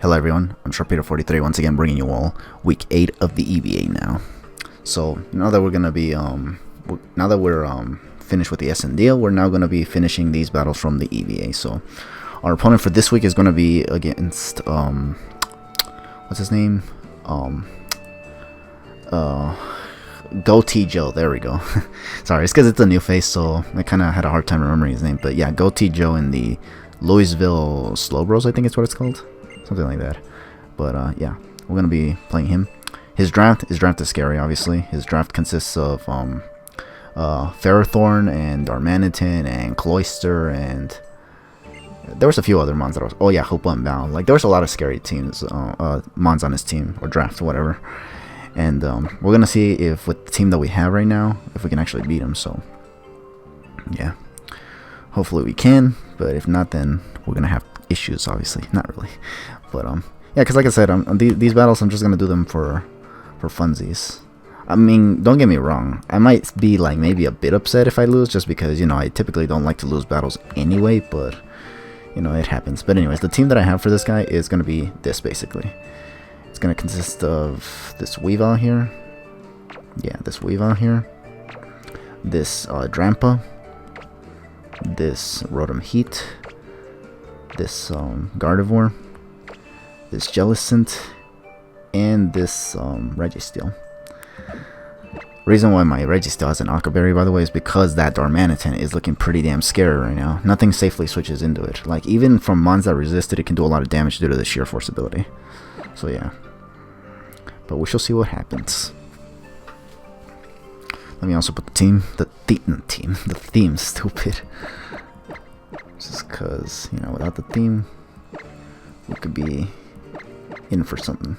Hello everyone, I'm Sharpedo43 once again bringing you all week 8 of the EBA now. So now that we're gonna be finished with the SNDL, we're now gonna be finishing these battles from the EBA. So our opponent for this week is gonna be against what's his name? Goatee Joe, there we go. Sorry, it's because it's a new face, so I kinda had a hard time remembering his name. But yeah, Goatee Joe in the Louisville Slowbros, I think it's what it's called. Something like that. But yeah, we're gonna be playing him. His draft is scary, obviously. His draft consists of Ferrothorn and Darmanitan and Cloyster, and there was a few other mons that I was, oh yeah, Hoopa and Bow. Like there was a lot of scary teams, mons on his team, or draft, whatever. And we're gonna see if with the team that we have right now, if we can actually beat him. So yeah, hopefully we can, but if not, then we're gonna have issues, obviously. Not really, but yeah, because like I said, these battles I'm just gonna do them for funsies. I mean, don't get me wrong, I might be like maybe a bit upset if I lose, just because, you know, I typically don't like to lose battles anyway, but you know, it happens. But anyways, the team that I have for this guy is gonna be this, basically. It's gonna consist of this Weavile here, yeah, this Weavile here, this Drampa, this Rotom-Heat, this Gardevoir, this Jellicent, and this Registeel. Reason why my Registeel has an Aqua Berry, by the way, is because that Darmanitan is looking pretty damn scary right now. Nothing safely switches into it. Like, even from mons that resist it, it can do a lot of damage due to the sheer force ability. So yeah, but we shall see what happens. Let me also put the theme, stupid. Just because, you know, without the theme, we could be in for something.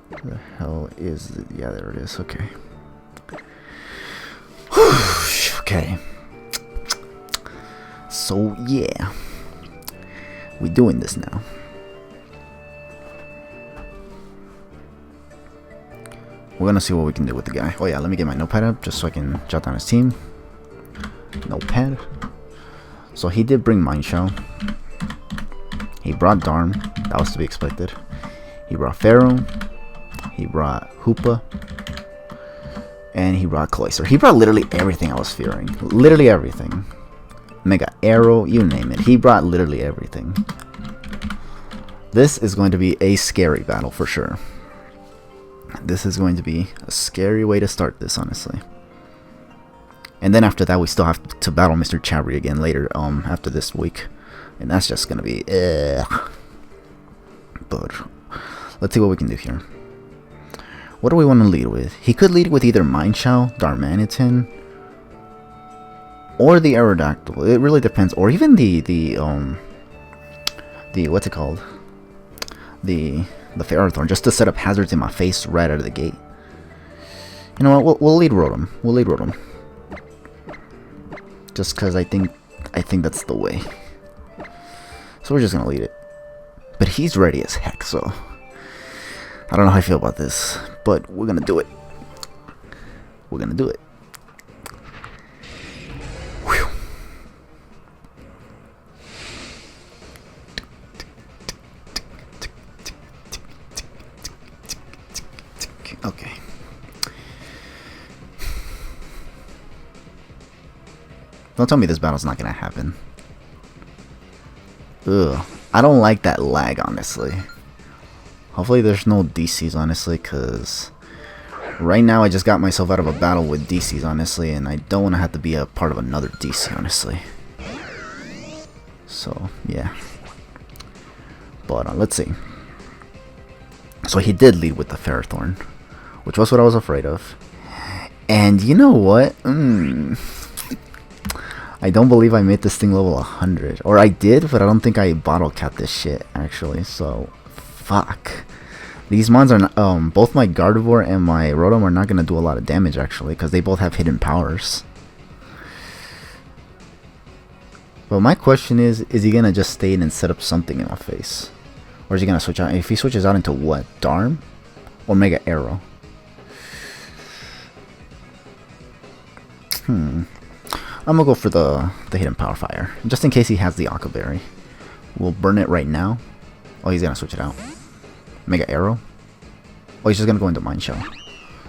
Where the hell is it? Yeah, there it is. Okay. Okay. So yeah, we doing this now. We're gonna see what we can do with the guy. Oh yeah, let me get my notepad up just so I can jot down his team. Notepad. So he did bring Mindshell. He brought Darm. That was to be expected. He brought Pharaoh. He brought Hoopa. And he brought Cloyster. He brought literally everything I was fearing. Literally everything. Mega Arrow, you name it. He brought literally everything. This is going to be a scary battle for sure. This is going to be a scary way to start this, honestly. And then after that, we still have to battle Mr. Chabri again later, after this week. And that's just gonna be, But let's see what we can do here. What do we want to lead with? He could lead with either Mindshell, Darmanitan, or the Aerodactyl. It really depends. Or even the what's it called? The Ferrothorn, just to set up hazards in my face right out of the gate. You know what? We'll lead Rotom. We'll lead Rotom. Just because I think that's the way. So we're just gonna lead it. But he's ready as heck, so I don't know how I feel about this, but we're gonna do it. We're gonna do it. Whew. Okay. Don't tell me this battle's not gonna happen. Ugh. I don't like that lag, honestly. Hopefully there's no DCs, honestly, because right now I just got myself out of a battle with DCs, honestly, and I don't want to have to be a part of another DC, honestly. So, yeah. But let's see. So he did lead with the Ferrothorn, which was what I was afraid of. And you know what? I don't believe I made this thing level 100. Or I did, but I don't think I bottle capped this shit, actually. So, fuck. These mons are not, both my Gardevoir and my Rotom are not going to do a lot of damage, actually, because they both have hidden powers. But my question is he going to just stay in and set up something in my face? Or is he going to switch out? If he switches out into what? Darm? Or Mega Arrow? I'm gonna go for the hidden power fire, just in case he has the Aqua Berry. We'll burn it right now. Oh, he's gonna switch it out. Mega Arrow. Oh, he's just gonna go into Mind Shell.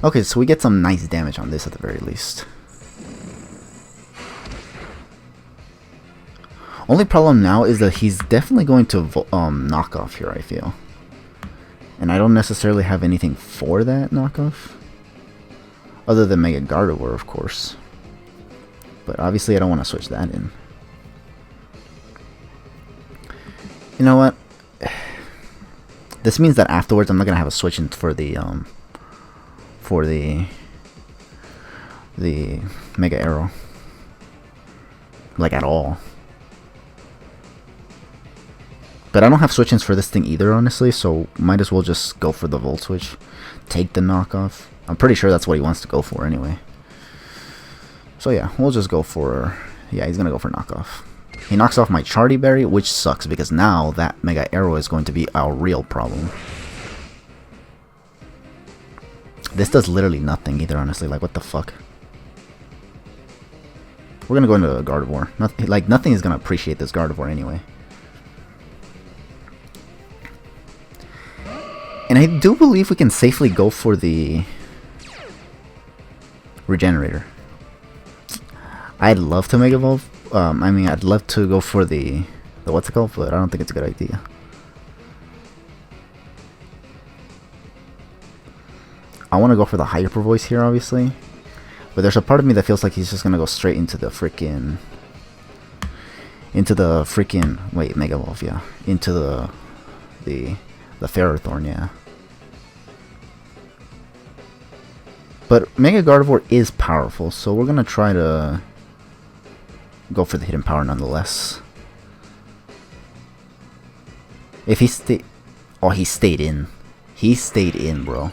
Okay, so we get some nice damage on this at the very least. Only problem now is that he's definitely going to knock off here, I feel. And I don't necessarily have anything for that knockoff. Other than Mega Gardevoir, of course. But obviously I don't want to switch that in. You know what? This means that afterwards I'm not gonna have a switch in for the Mega Arrow. Like at all. But I don't have switch-ins for this thing either, honestly, so might as well just go for the Volt Switch. Take the knockoff. I'm pretty sure that's what he wants to go for anyway. So yeah, we'll just go for... Yeah, he's gonna go for knockoff. He knocks off my Charty Berry, which sucks because now that Mega Arrow is going to be our real problem. This does literally nothing either, honestly. Like, what the fuck? We're gonna go into a Gardevoir. Nothing is gonna appreciate this Gardevoir anyway. And I do believe we can safely go for the Regenerator. I'd love to Mega Evolve. I mean, I'd love to go for the what's it called, but I don't think it's a good idea. I want to go for the Hyper Voice here, obviously. But there's a part of me that feels like he's just gonna go straight into the freaking... Wait, Mega Evolve, yeah. Into the Ferrothorn, yeah. But Mega Gardevoir is powerful, so we're gonna try to go for the hidden power nonetheless. If he stayed... Oh, he stayed in. He stayed in, bro.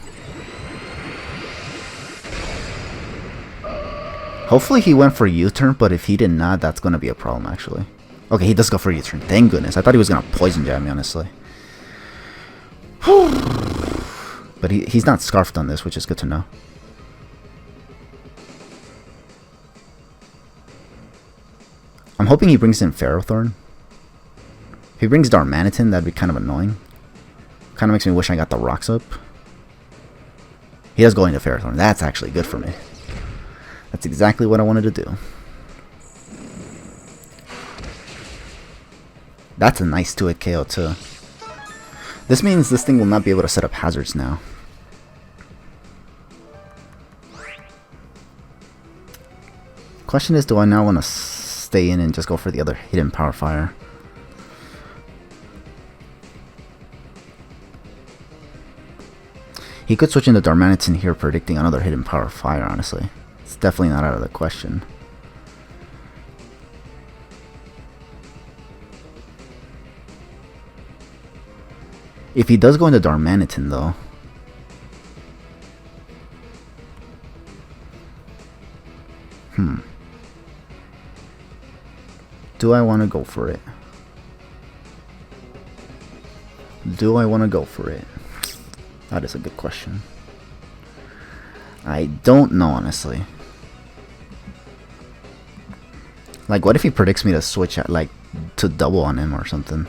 Hopefully he went for U-turn, but if he did not, that's gonna be a problem, actually. Okay, he does go for U-turn. Thank goodness. I thought he was gonna Poison Jab me, honestly. But he's not Scarfed on this, which is good to know. I'm hoping he brings in Ferrothorn. If he brings Darmanitan, that'd be kind of annoying. Kind of makes me wish I got the rocks up. He does go into Ferrothorn. That's actually good for me. That's exactly what I wanted to do. That's a nice 2-hit KO too. This means this thing will not be able to set up hazards now. Question is, do I now want to stay in and just go for the other hidden Power Fire? He could switch into Darmanitan here, predicting another hidden Power Fire, honestly. It's definitely not out of the question. If he does go into Darmanitan, though... Do I want to go for it? Do I want to go for it? That is a good question. I don't know, honestly. Like, what if he predicts me to switch at, like, to double on him or something?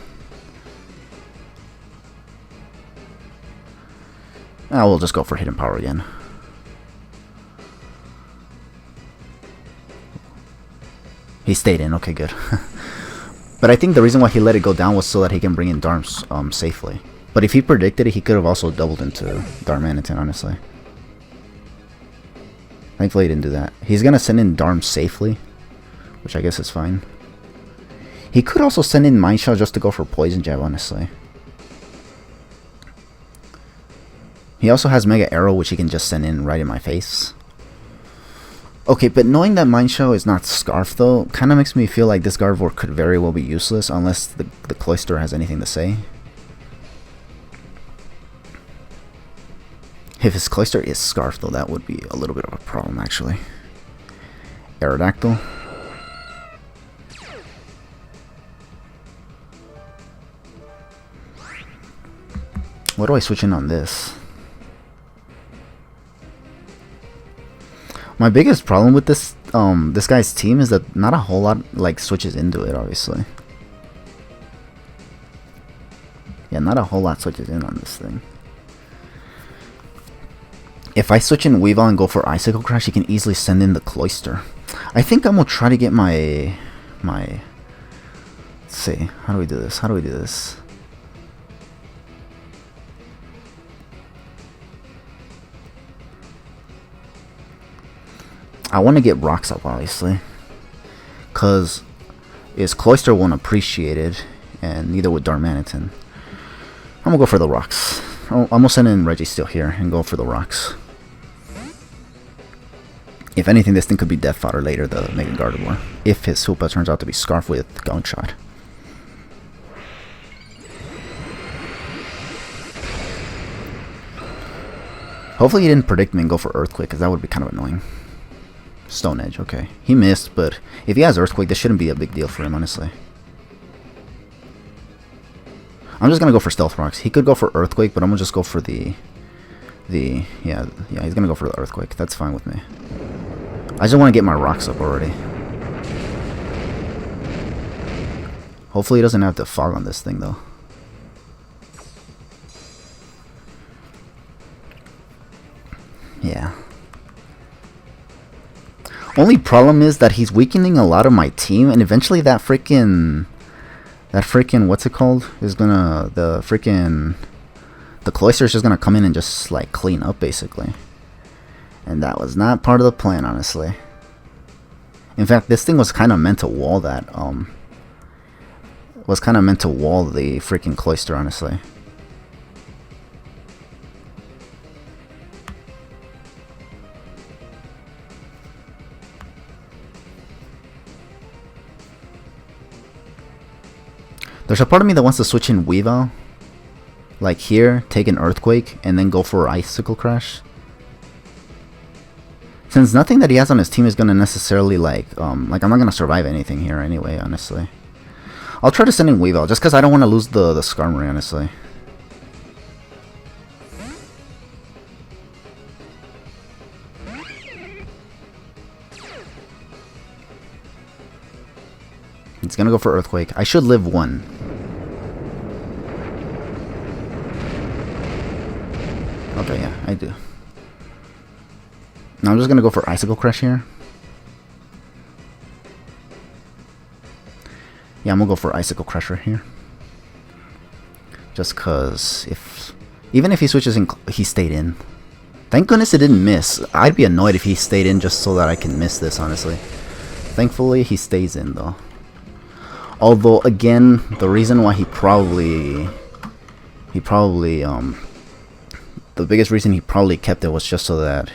I will just go for hidden power again. He stayed in, okay, good. But I think the reason why he let it go down was so that he can bring in Darms safely. But if he predicted it, he could have also doubled into Darmanitan, honestly. Thankfully he didn't do that. He's gonna send in Darm safely, which I guess is fine. He could also send in Mind Shell just to go for Poison Jab, honestly. He also has Mega Arrow, which he can just send in right in my face. Okay, but knowing that Mind Shell is not Scarf, though, kind of makes me feel like this Gardevoir could very well be useless, unless the Cloyster has anything to say. If his Cloyster is Scarf, though, that would be a little bit of a problem, actually. Aerodactyl. What do I switch in on this? My biggest problem with this this guy's team is that not a whole lot like switches into it, obviously. Yeah, not a whole lot switches in on this thing. If I switch in Weavile and go for Icicle Crash, he can easily send in the Cloyster. I think I'm gonna try to get my... Let's see, how do we do this? How do we do this? I want to get rocks up, obviously, because his Cloyster won't appreciate it, and neither would Darmanitan. I'm gonna go for the rocks. I'm gonna send in Registeel here and go for the rocks. If anything, this thing could be death fodder later, the Mega Gardevoir, if his Hoopa turns out to be Scarf with Gunk Shot. Hopefully he didn't predict me and go for Earthquake, because that would be kind of annoying. Stone Edge, okay. He missed, but if he has Earthquake, this shouldn't be a big deal for him, honestly. I'm just going to go for Stealth Rocks. He could go for Earthquake, but I'm going to just go for yeah, he's going to go for the Earthquake. That's fine with me. I just want to get my rocks up already. Hopefully he doesn't have to fog on this thing, though. Yeah. Only problem is that he's weakening a lot of my team, and eventually that freaking what's it called is gonna the Cloyster is just gonna come in and just like clean up basically, and that was not part of the plan, honestly. In fact, this thing was kind of meant to wall that the freaking Cloyster, honestly. There's a part of me that wants to switch in Weavile, like here, take an Earthquake, and then go for Icicle Crash. Since nothing that he has on his team is gonna necessarily like I'm not gonna survive anything here anyway, honestly. I'll try to send in Weavile just because I don't want to lose the Skarmory, honestly. He's gonna go for Earthquake. I should live one. Okay, yeah, I do. Now I'm just gonna go for Icicle Crash here. Yeah, I'm gonna go for Icicle Crash right here. Just cause even if he switches in, he stayed in. Thank goodness it didn't miss. I'd be annoyed if he stayed in just so that I can miss this, honestly. Thankfully, he stays in though. Although, again, the reason why he probably the biggest reason he probably kept it was just so that,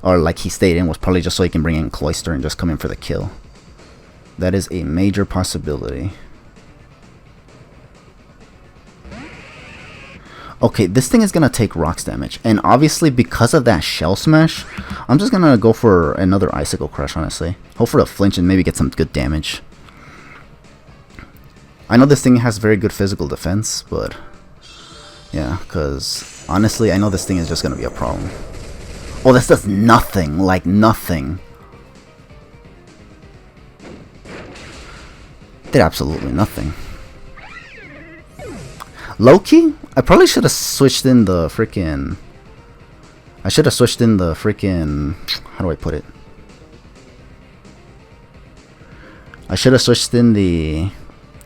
or like he stayed in, was probably just so he can bring in Cloyster and just come in for the kill. That is a major possibility. Okay, this thing is gonna take rocks damage, and obviously because of that Shell Smash, I'm just gonna go for another Icicle Crush, honestly. Hope for a flinch and maybe get some good damage. I know this thing has very good physical defense, but yeah, because honestly, I know this thing is just gonna be a problem. Oh, this does nothing, like nothing. Did absolutely nothing. Low-key, I probably should have switched in the freaking... How do I put it? I should have switched in the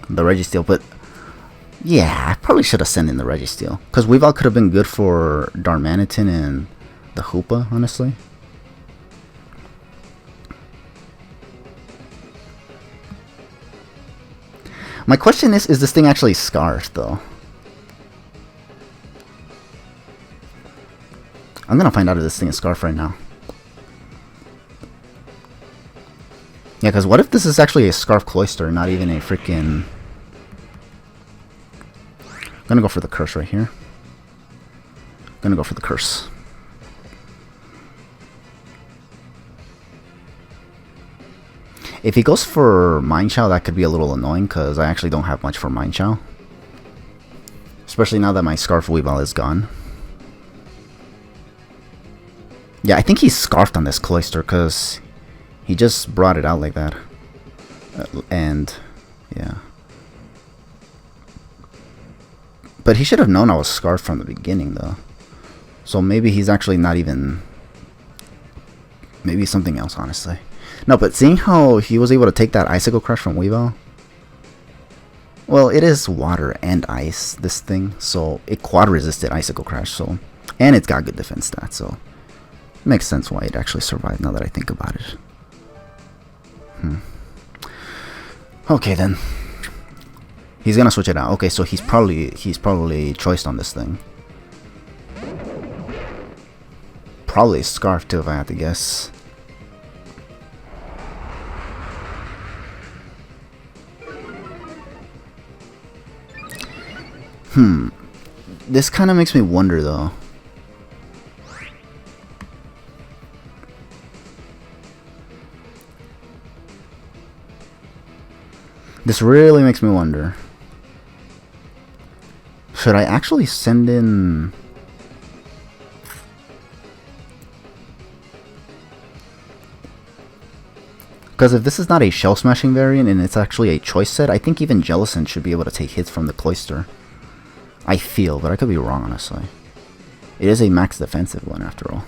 Registeel, but... Yeah, I probably should have sent in the Registeel. Because Weavile could have been good for Darmanitan and the Hoopa, honestly. My question is this thing actually scarred, though? I'm gonna find out if this thing is Scarf right now. Yeah, because what if this is actually a Scarf Cloyster, not even a freaking... I'm gonna go for the Curse right here. Gonna go for the Curse. If he goes for Mind Chow, that could be a little annoying, because I actually don't have much for Mind Chow. Especially now that my Scarf Weavile is gone. Yeah, I think he's Scarfed on this Cloyster, because he just brought it out like that. And, yeah. But he should have known I was Scarfed from the beginning, though. So maybe he's actually not even... Maybe something else, honestly. No, but seeing how he was able to take that Icicle Crush from Weavile... Well, it is water and ice, this thing. So it quad-resisted Icicle Crash, so... And it's got good defense stats, so... It makes sense why it actually survived, now that I think about it. Okay, then. He's gonna switch it out. Okay, so he's probably choiced on this thing. Probably Scarf too, if I had to guess. This kind of makes me wonder, though. This really makes me wonder. Should I actually send in... Because if this is not a Shell Smashing variant and it's actually a choice set, I think even Jellicent should be able to take hits from the Cloyster. I feel, but I could be wrong, honestly. It is a max defensive one, after all.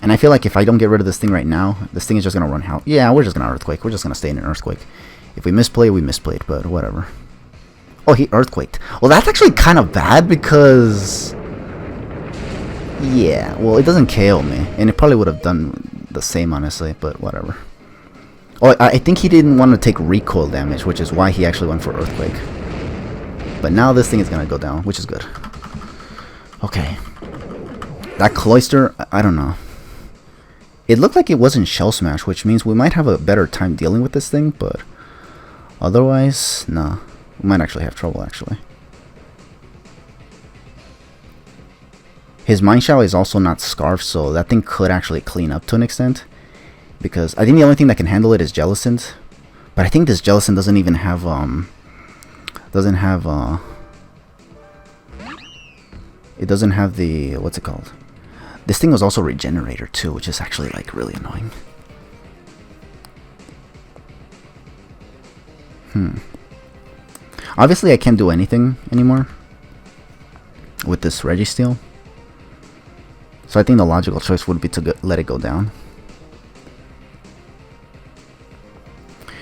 And I feel like if I don't get rid of this thing right now, this thing is just going to run out. Yeah, we're just going to Earthquake. We're just going to stay in an Earthquake. If we misplay, we misplayed, but whatever. Oh, he Earthquaked. Well, that's actually kind of bad because... Yeah, well, it doesn't KO me. And it probably would have done the same, honestly, but whatever. Oh, I think he didn't want to take recoil damage, which is why he actually went for Earthquake. But now this thing is going to go down, which is good. Okay. That Cloyster, I don't know. It looked like it wasn't Shell Smash, which means we might have a better time dealing with this thing, but otherwise, nah. We might actually have trouble, actually. His Mind Shower is also not Scarf, so that thing could actually clean up to an extent. Because I think the only thing that can handle it is Jellicent. But I think this Jellicent doesn't even have, it doesn't have the, what's it called? This thing was also Regenerator too, which is actually like really annoying. Obviously I can't do anything anymore with this Registeel. So I think the logical choice would be to let it go down.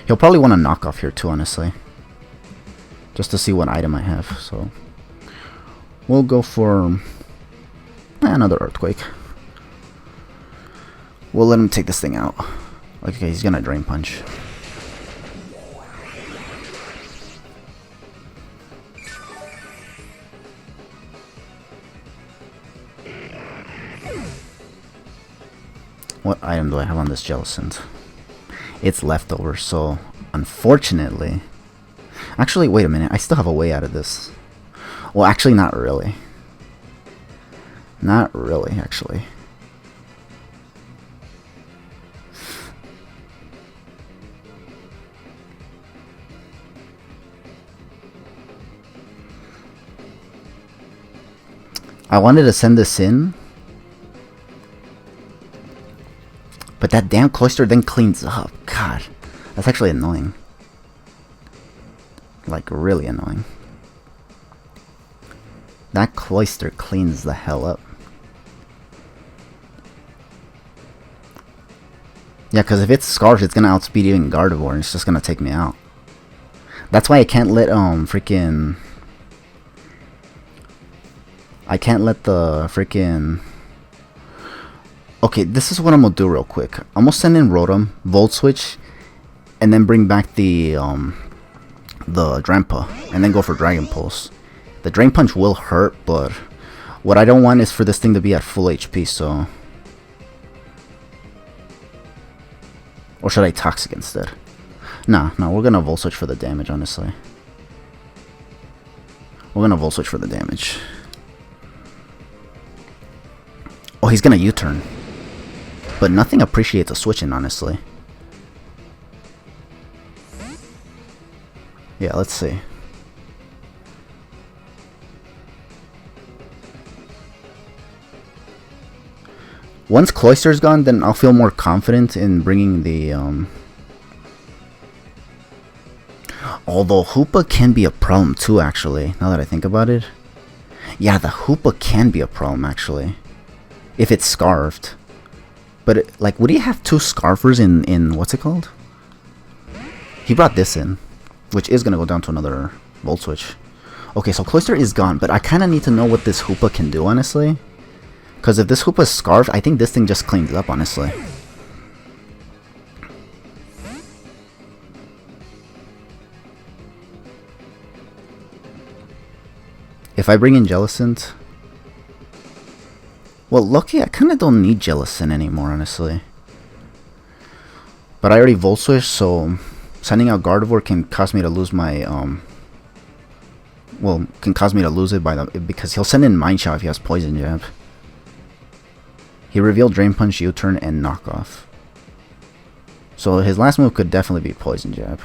He'll probably want to knock off here too, honestly. Just to see what item I have, so... We'll go for... another Earthquake. We'll let him take this thing out. Okay, he's gonna Drain Punch. What item do I have on this Jellicent? It's Leftover, so unfortunately... Actually, wait a minute. I still have a way out of this. Well, actually, not really. Not really, actually. I wanted to send this in. But that damn Cloyster then cleans up. God, that's actually annoying. Like, really annoying. That Cloyster cleans the hell up. Yeah, because if it's Scarf, it's going to outspeed even Gardevoir, and it's just going to take me out. That's why I can't let, freaking... I can't let the freaking... Okay, this is what I'm gonna do real quick. I'm gonna send in Rotom, Volt Switch, and then bring back the Drampa, and then go for Dragon Pulse. The Drain Punch will hurt, but what I don't want is for this thing to be at full HP, so... Or should I Toxic instead? Nah, we're gonna Volt Switch for the damage, honestly. We're gonna Volt Switch for the damage. Oh, he's gonna U-turn. But nothing appreciates a switch in, honestly. Yeah, let's see. Once Cloyster's gone, then I'll feel more confident in bringing the... Oh, Although Hoopa can be a problem too, actually, now that I think about it. Yeah, the Hoopa can be a problem, actually. If it's scarfed. But, like, would he have 2 scarfers in what's it called? He brought this in, which is going to go down to another Volt Switch. Okay, so Cloyster is gone, but I kind of need to know what this Hoopa can do, honestly. Because if this Hoopa is scarfed, I think this thing just cleans up, honestly. If I bring in Jellicent... Well, lucky, I kind of don't need Jellicent anymore, honestly. But I already Volt Switch, so sending out Gardevoir can cause me to lose my, well, can cause me to lose it because he'll send in Mine Shout if he has Poison Jab. He revealed Drain Punch, U-Turn, and Knockoff. So his last move could definitely be Poison Jab.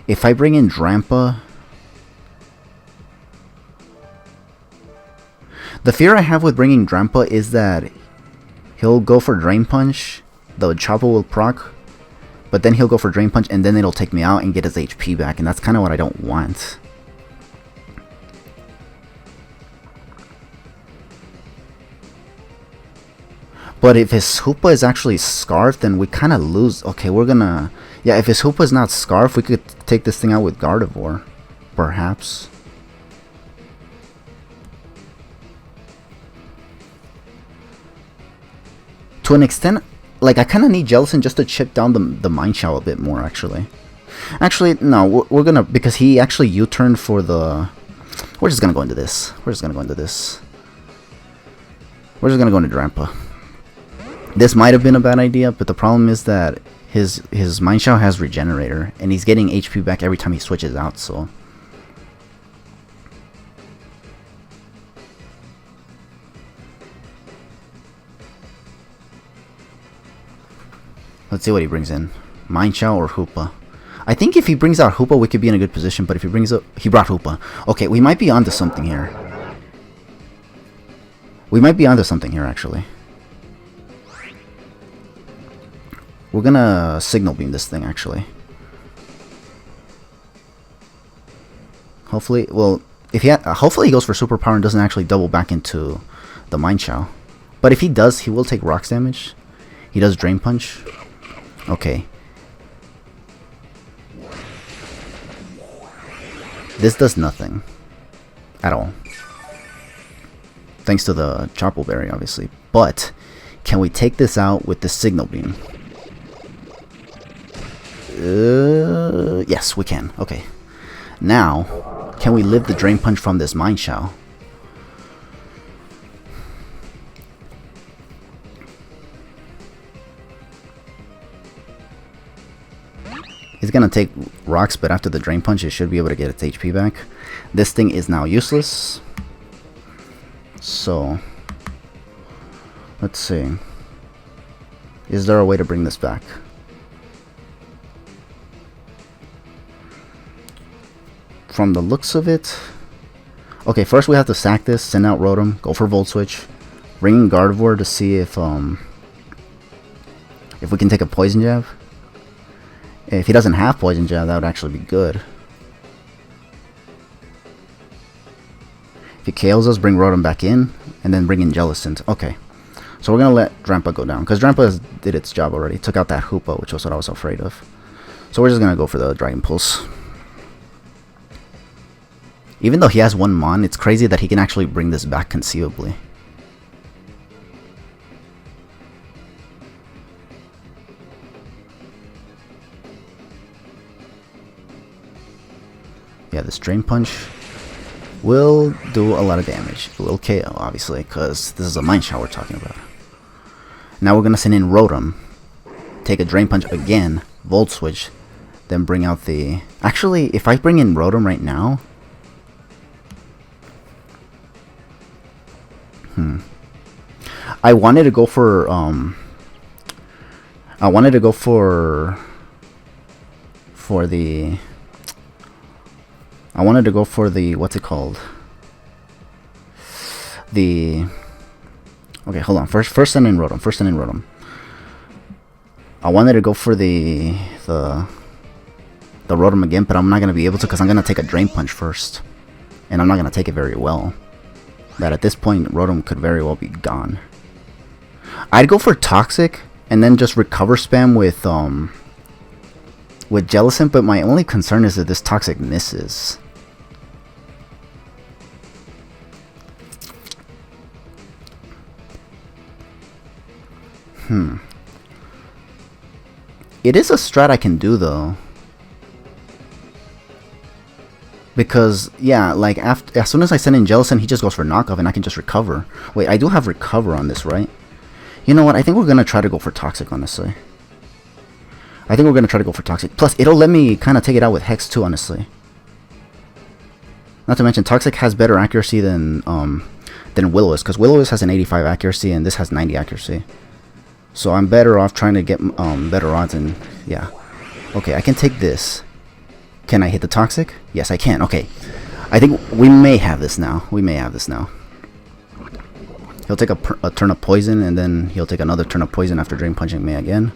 If I bring in Drampa... The fear I have with bringing Drampa is that he'll go for Drain Punch, the Chopper will proc, but then he'll go for Drain Punch and then it'll take me out and get his HP back, and that's kind of what I don't want. But if his Hoopa is actually Scarf, then we kind of lose. Okay, we're gonna... Yeah, if his Hoopa is not Scarf, we could take this thing out with Gardevoir, perhaps. To an extent, like, I kind of need Jellicent just to chip down the Mine Shout a bit more, actually. Actually, no, we're gonna... Because he actually U-turned for the... We're just gonna go into this. We're just gonna go into this. We're just gonna go into Drampa. This might have been a bad idea, but the problem is that his Mine Shout has Regenerator, and he's getting HP back every time he switches out, so... Let's see what he brings in. Mine Shout or Hoopa. I think if he brings out Hoopa, we could be in a good position, but if he brings up... He brought Hoopa. Okay, we might be onto something here. We might be onto something here, actually. We're gonna Signal Beam this thing, actually. Hopefully, well, if he hopefully he goes for Superpower and doesn't actually double back into the Mine Shout. But if he does, he will take Rocks damage. He does Drain Punch. Okay. This does nothing. At all. Thanks to the Chople Berry, obviously. But, can we take this out with the Signal Beam? Yes, we can. Okay. Now, can we live the Drain Punch from this Mine Shout? He's gonna take Rocks, but after the Drain Punch, it should be able to get its HP back. This thing is now useless. So, let's see. Is there a way to bring this back? From the looks of it... Okay, first we have to sack this, send out Rotom, go for Volt Switch, bring in Gardevoir to see if we can take a Poison Jab. If he doesn't have Poison Jab, that would actually be good. If he KOs us, bring Rotom back in, and then bring in Jellicent. Okay. So we're going to let Drampa go down, because Drampa did its job already. Took out that Hoopa, which was what I was afraid of. So we're just going to go for the Dragon Pulse. Even though he has one Mon, it's crazy that he can actually bring this back conceivably. Yeah, this Drain Punch will do a lot of damage. It will KO, obviously, because this is a Mine Shout we're talking about. Now we're going to send in Rotom. Take a Drain Punch again, Volt Switch, then bring out the... Actually, if I bring in Rotom right now... I wanted to go for... I wanted to go for the... I wanted to go for the, what's it called? The... Okay, hold on. First send in Rotom. First send in Rotom. I wanted to go for the the Rotom again, but I'm not going to be able to because I'm going to take a Drain Punch first. And I'm not going to take it very well. That at this point, Rotom could very well be gone. I'd go for Toxic and then just recover spam with Jellicent, but my only concern is that this Toxic misses. It is a strat I can do though. Because, yeah, like, as soon as I send in Jellicent, he just goes for knockoff and I can just recover. Wait, I do have recover on this, right? You know what? I think we're going to try to go for Toxic, honestly. I think we're going to try to go for Toxic. Plus, it'll let me kind of take it out with Hex, too, honestly. Not to mention, Toxic has better accuracy than Will-O-Wisp, because Will-O-Wisp has an 85 accuracy and this has 90 accuracy. So I'm better off trying to get better odds and, yeah. Okay, I can take this. Can I hit the Toxic? Yes, I can. Okay. I think we may have this now. We may have this now. He'll take a turn of Poison, and then he'll take another turn of Poison after Drain Punching me again.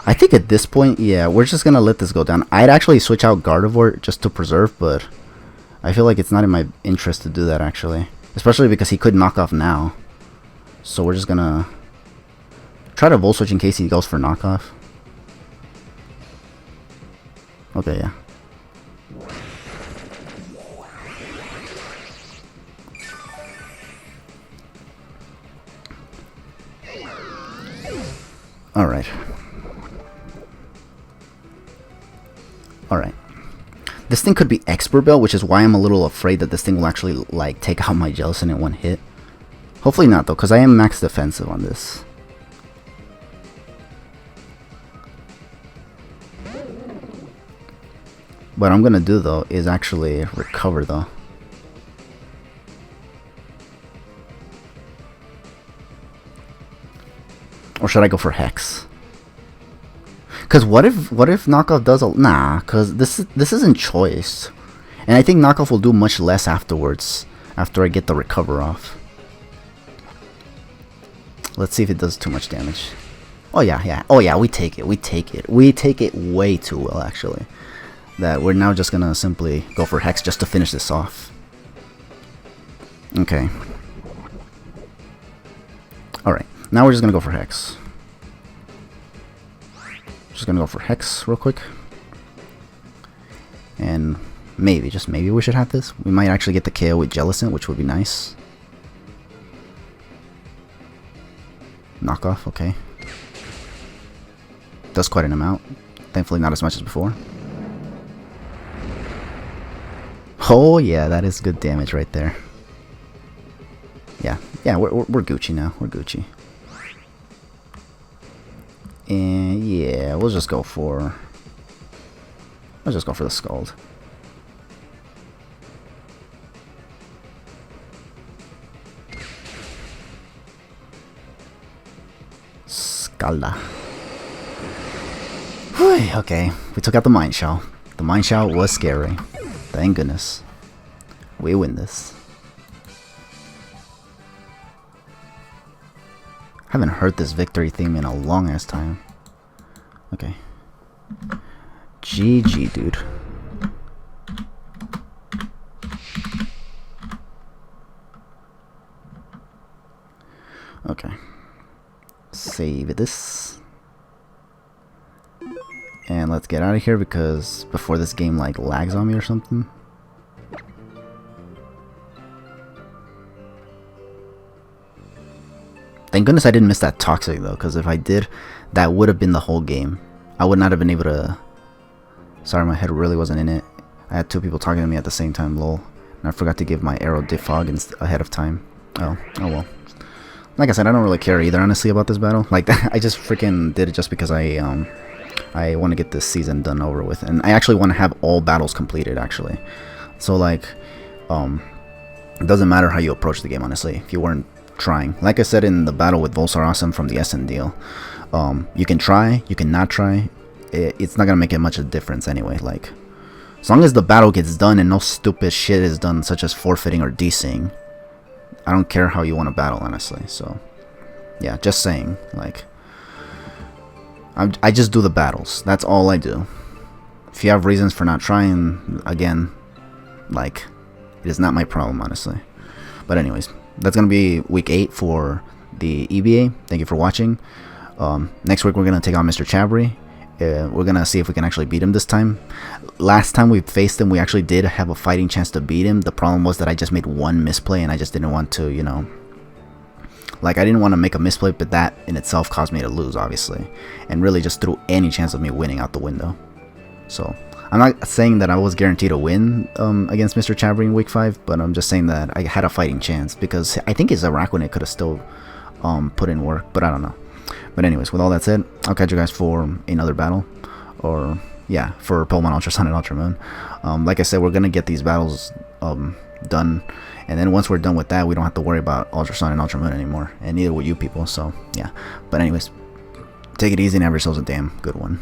I think at this point, yeah, we're just going to let this go down. I'd actually switch out Gardevoir just to preserve, but I feel like it's not in my interest to do that, actually. Especially because he could knock off now. So we're just going to try to Volt Switch in case he goes for knockoff. Okay, yeah. Alright. Alright. This thing could be Expert Bell, which is why I'm a little afraid that this thing will actually, like, take out my Jellicent in one hit. Hopefully not, though, because I am max defensive on this. What I'm gonna do, though, is actually recover, though. Or should I go for Hex? Because what if knockoff does a nah? Because this isn't choice, and I think knockoff will do much less afterwards after I get the recover off. Let's see if it does too much damage. Oh yeah, yeah. Oh yeah, we take it. We take it. We take it way too well, actually. That we're now just gonna simply go for Hex just to finish this off. Okay. Alright, now we're just gonna go for Hex. Just gonna go for Hex real quick. And maybe, just maybe we should have this. We might actually get the KO with Jellicent, which would be nice. Knockoff, okay. Does quite an amount. Thankfully not as much as before. Oh yeah, that is good damage right there. Yeah, yeah, we're Gucci now. We're Gucci. And yeah, we'll just go for the Scald. Scalda. Okay, we took out the Mind Shell. The Mind Shell was scary. Thank goodness. We win this. Haven't heard this victory theme in a long ass time. Okay. GG, dude. Okay. Save this. And let's get out of here because before this game like lags on me or something. Thank goodness I didn't miss that Toxic though, because if I did, that would have been the whole game. I would not have been able to... Sorry, my head really wasn't in it. I had two people talking to me at the same time, lol. And I forgot to give my arrow defog ahead of time. Oh well. Like I said, I don't really care either, honestly, about this battle. Like, I just freaking did it just because I want to get this season done over with. And I actually want to have all battles completed, actually. So, like, it doesn't matter how you approach the game, honestly, if you weren't trying. Like I said in the battle with Volsar Awesome from the SN deal, you can try, you can not try. It's not gonna make it much of a difference anyway. Like, as long as the battle gets done and no stupid shit is done, such as forfeiting or DCing, I don't care how you want to battle, honestly. So, yeah, just saying. Like, I just do the battles. That's all I do. If you have reasons for not trying, again, like, it is not my problem, honestly. But anyways, that's going to be week 8 for the EBA. Thank you for watching. Next week, we're going to take on Mr. Chabri. We're going to see if we can actually beat him this time. Last time we faced him, we actually did have a fighting chance to beat him. The problem was that I just made one misplay, and I just didn't want to, you know, like, I didn't want to make a misplay, but that in itself caused me to lose, obviously, and really just threw any chance of me winning out the window. So I'm not saying that I was guaranteed to win against Mr. Chabri in week 5, but I'm just saying that I had a fighting chance, because I think his Araquanid could have still put in work, but I don't know. But anyways, with all that said, I'll catch you guys for another battle, or yeah, for Pokemon Ultra Sun and Ultra Moon. Like I said, we're gonna get these battles done, and then once we're done with that, we don't have to worry about Ultra Sun and Ultra Moon anymore, and neither will you people. So yeah, but anyways, take it easy and have yourselves a damn good one.